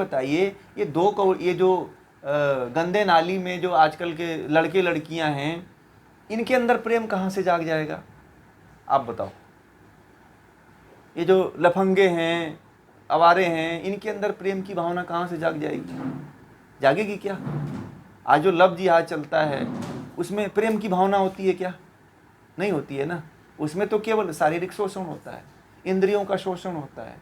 बताइए, ये जो गंदे नाली में जो आजकल के लड़के लड़कियां हैं, इनके अंदर प्रेम कहाँ से जाग जाएगा? आप बताओ। ये जो लफंगे हैं, आवारे हैं, इनके अंदर प्रेम की भावना कहाँ से जाग जाएगी? जागेगी क्या? आज जो लव जिहाद चलता है, उसमें प्रेम की भावना होती है क्या? नहीं होती है ना। उसमें तो केवल शारीरिक शोषण होता है, इंद्रियों का शोषण होता है।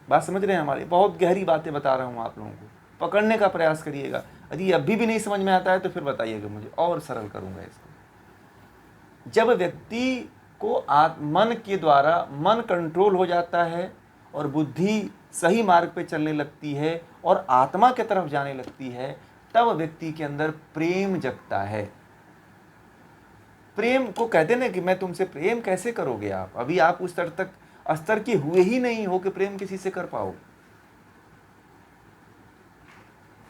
बात समझ रहे हैं हमारी? बहुत गहरी बातें बता रहा हूँ आप लोगों को, पकड़ने का प्रयास करिएगा। यदि अभी भी नहीं समझ में आता है तो फिर बताइएगा मुझे, और सरल करूँगा इसको। जब व्यक्ति को मन के द्वारा मन कंट्रोल हो जाता है और बुद्धि सही मार्ग पे चलने लगती है और आत्मा की तरफ जाने लगती है, तब व्यक्ति के अंदर प्रेम जगता है। प्रेम को कहते ना कि मैं तुमसे प्रेम कैसे करोगे आप? अभी आप उस स्तर के हुए ही नहीं हो कि प्रेम किसी से कर पाओ।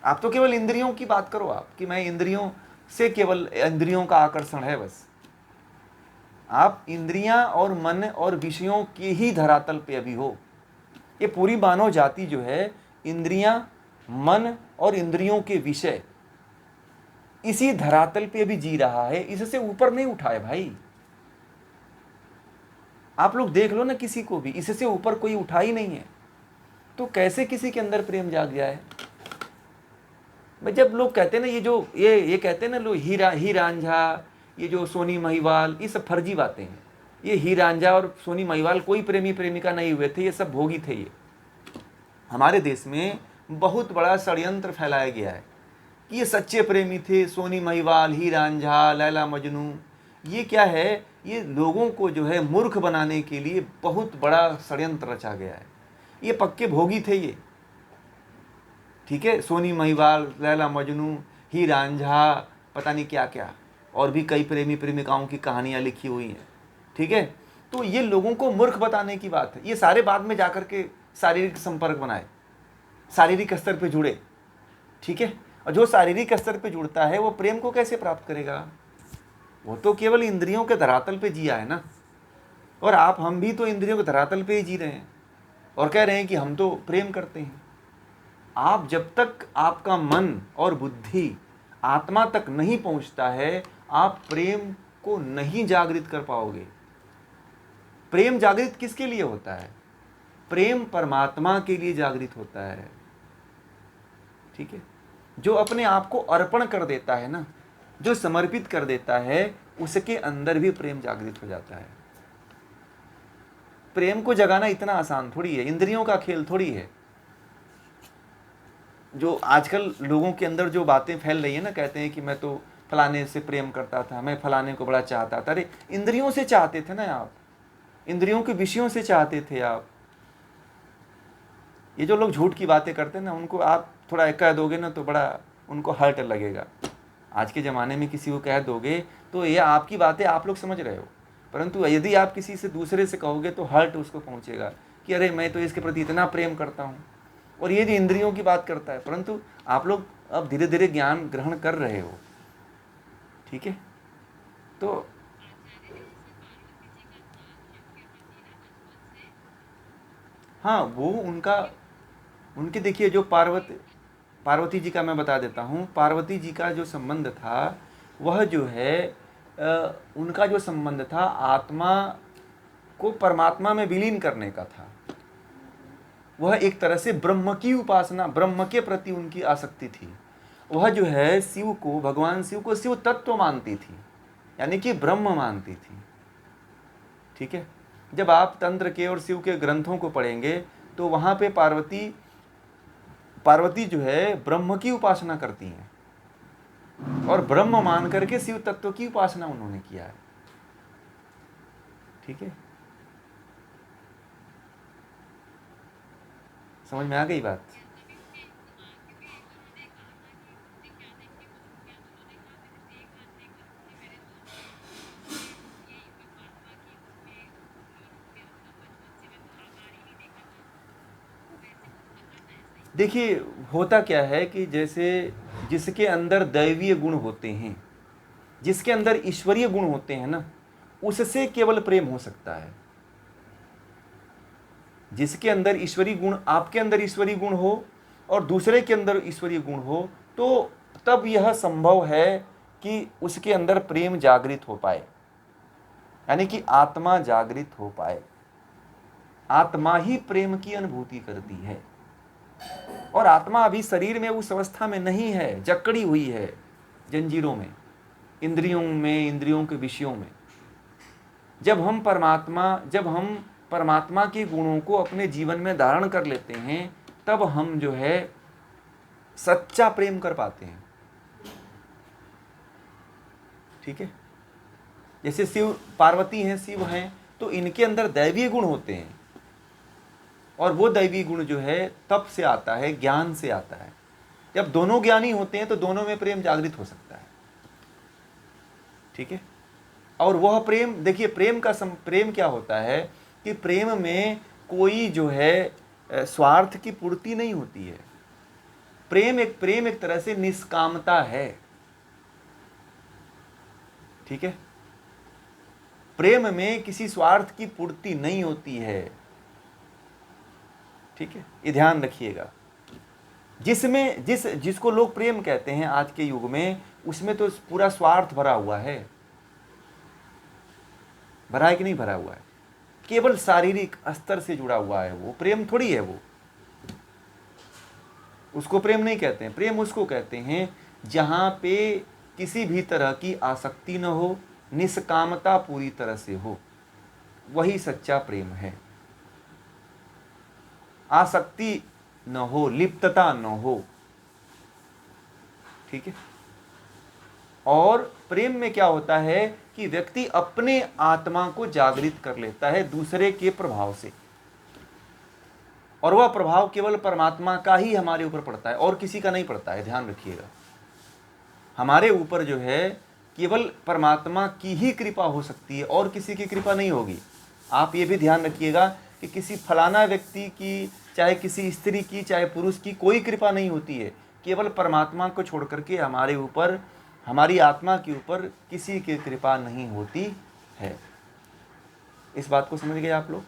आप तो केवल इंद्रियों की बात करो, आप कि मैं इंद्रियों से, केवल इंद्रियों का आकर्षण है बस। आप इंद्रियां और मन और विषयों के ही धरातल पे अभी हो। ये पूरी मानव जाति जो है, इंद्रियां, मन और इंद्रियों के विषय, इसी धरातल पे अभी जी रहा है, इससे ऊपर नहीं उठा है भाई। आप लोग देख लो ना, किसी को भी इससे ऊपर कोई उठा ही नहीं है, तो कैसे किसी के अंदर प्रेम जाग जाए? भाई जब लोग कहते हैं ना, ये कहते हैं ना लोग, ही रांझा, ये जो सोनी महिवाल, ये सब फर्जी बातें हैं। ये ही रांझा और सोनी महिवाल कोई प्रेमी प्रेमिका नहीं हुए थे, ये सब भोगी थे। ये हमारे देश में बहुत बड़ा षड्यंत्र फैलाया गया है कि ये सच्चे प्रेमी थे, सोनी महिवाल, ही रांझा, लैला मजनू। ये क्या है? ये लोगों को जो है मूर्ख बनाने के लिए बहुत बड़ा षड्यंत्र रचा गया है। ये पक्के भोगी थे ये, ठीक है। सोनी महिवाल, लैला मजनू, ही रांझा, पता नहीं क्या क्या, और भी कई प्रेमी प्रेमिकाओं की कहानियाँ लिखी हुई हैं, ठीक है। तो ये लोगों को मूर्ख बताने की बात है। ये सारे बाद में जाकर के शारीरिक संपर्क बनाए, शारीरिक स्तर पे जुड़े, ठीक है। और जो शारीरिक स्तर पे जुड़ता है वो प्रेम को कैसे प्राप्त करेगा? वो तो केवल इंद्रियों के धरातल पे जिया है ना। और हम भी तो इंद्रियों के धरातल पे ही जी रहे हैं और कह रहे हैं कि हम तो प्रेम करते हैं। आप जब तक आपका मन और बुद्धि आत्मा तक नहीं पहुंचता है, आप प्रेम को नहीं जागृत कर पाओगे। प्रेम जागृत किसके लिए होता है? प्रेम परमात्मा के लिए जागृत होता है, ठीक है। जो अपने आप को अर्पण कर देता है ना, जो समर्पित कर देता है, उसके अंदर भी प्रेम जागृत हो जाता है। प्रेम को जगाना इतना आसान थोड़ी है, इंद्रियों का खेल थोड़ी है। जो आजकल लोगों के अंदर जो बातें फैल रही है ना, कहते हैं कि मैं तो फलाने से प्रेम करता था, मैं फलाने को बड़ा चाहता था। अरे इंद्रियों से चाहते थे ना आप, इंद्रियों के विषयों से चाहते थे आप। ये जो लोग झूठ की बातें करते हैं ना, उनको आप थोड़ा कह दोगे ना तो बड़ा उनको हर्ट लगेगा। आज के ज़माने में किसी को कह दोगे तो ये आपकी बातें आप लोग समझ रहे हो, परंतु यदि आप किसी से दूसरे से कहोगे तो हर्ट उसको पहुंचेगा कि अरे मैं तो इसके प्रति इतना प्रेम करता हूँ। और ये जो इंद्रियों की बात करता है, परंतु आप लोग अब धीरे धीरे ज्ञान ग्रहण कर रहे हो, ठीक है। तो हाँ, वो उनके देखिए, जो पार्वती जी का मैं बता देता हूँ। पार्वती जी का जो संबंध था, वह जो है उनका जो संबंध था, आत्मा को परमात्मा में विलीन करने का था। वह एक तरह से ब्रह्म की उपासना, ब्रह्म के प्रति उनकी आसक्ति थी। वह जो है शिव को, भगवान शिव को शिव तत्व मानती थी, यानी कि ब्रह्म मानती थी, ठीक है। जब आप तंत्र के और शिव के ग्रंथों को पढ़ेंगे तो वहाँ पे पार्वती जो है ब्रह्म की उपासना करती हैं और ब्रह्म मान करके शिव तत्व की उपासना उन्होंने किया है, ठीक है। समझ में आ गई बात? देखिए, होता क्या है कि जैसे जिसके अंदर दैवीय गुण होते हैं, जिसके अंदर ईश्वरीय गुण होते हैं ना, उससे केवल प्रेम हो सकता है। जिसके अंदर ईश्वरीय गुण, आपके अंदर ईश्वरीय गुण हो और दूसरे के अंदर ईश्वरीय गुण हो, तो तब यह संभव है कि उसके अंदर प्रेम जागृत हो पाए, यानी कि आत्मा जागृत हो पाए। आत्मा ही प्रेम की अनुभूति करती है, और आत्मा अभी शरीर में उस अवस्था में नहीं है, जकड़ी हुई है जंजीरों में, इंद्रियों के विषयों में। जब हम परमात्मा के गुणों को अपने जीवन में धारण कर लेते हैं, तब हम जो है सच्चा प्रेम कर पाते हैं। ठीक है, जैसे शिव पार्वती हैं, शिव हैं, तो इनके अंदर दैवीय गुण होते हैं, और वो दैवीय गुण जो है तप से आता है, ज्ञान से आता है। जब दोनों ज्ञानी होते हैं तो दोनों में प्रेम जागृत हो सकता है। ठीक है, और वह प्रेम, देखिए प्रेम क्या होता है कि प्रेम में कोई जो है स्वार्थ की पूर्ति नहीं होती है। प्रेम एक तरह से निष्कामता है। ठीक है, प्रेम में किसी स्वार्थ की पूर्ति नहीं होती है। ठीक है, ये ध्यान रखिएगा। जिसको लोग प्रेम कहते हैं आज के युग में, उसमें तो पूरा स्वार्थ भरा हुआ है। भरा है कि नहीं भरा हुआ है? केवल शारीरिक स्तर से जुड़ा हुआ है, वो प्रेम थोड़ी है। वो उसको प्रेम नहीं कहते हैं। प्रेम उसको कहते हैं जहां पे किसी भी तरह की आसक्ति न हो, निष्कामता पूरी तरह से हो, वही सच्चा प्रेम है। आसक्ति न हो, लिप्तता न हो। ठीक है, और प्रेम में क्या होता है कि व्यक्ति अपने आत्मा को जागृत कर लेता है दूसरे के प्रभाव से, और वह प्रभाव केवल परमात्मा का ही हमारे ऊपर पड़ता है, और किसी का नहीं पड़ता है। ध्यान रखिएगा, हमारे ऊपर जो है केवल परमात्मा की ही कृपा हो सकती है, और किसी की कृपा नहीं होगी। आप ये भी ध्यान रखिएगा कि किसी फलाना व्यक्ति की, चाहे किसी स्त्री की, चाहे पुरुष की, कोई कृपा नहीं होती है। केवल परमात्मा को छोड़ करके हमारे ऊपर, हमारी आत्मा के ऊपर किसी की कृपा नहीं होती है। इस बात को समझ गए आप लोग?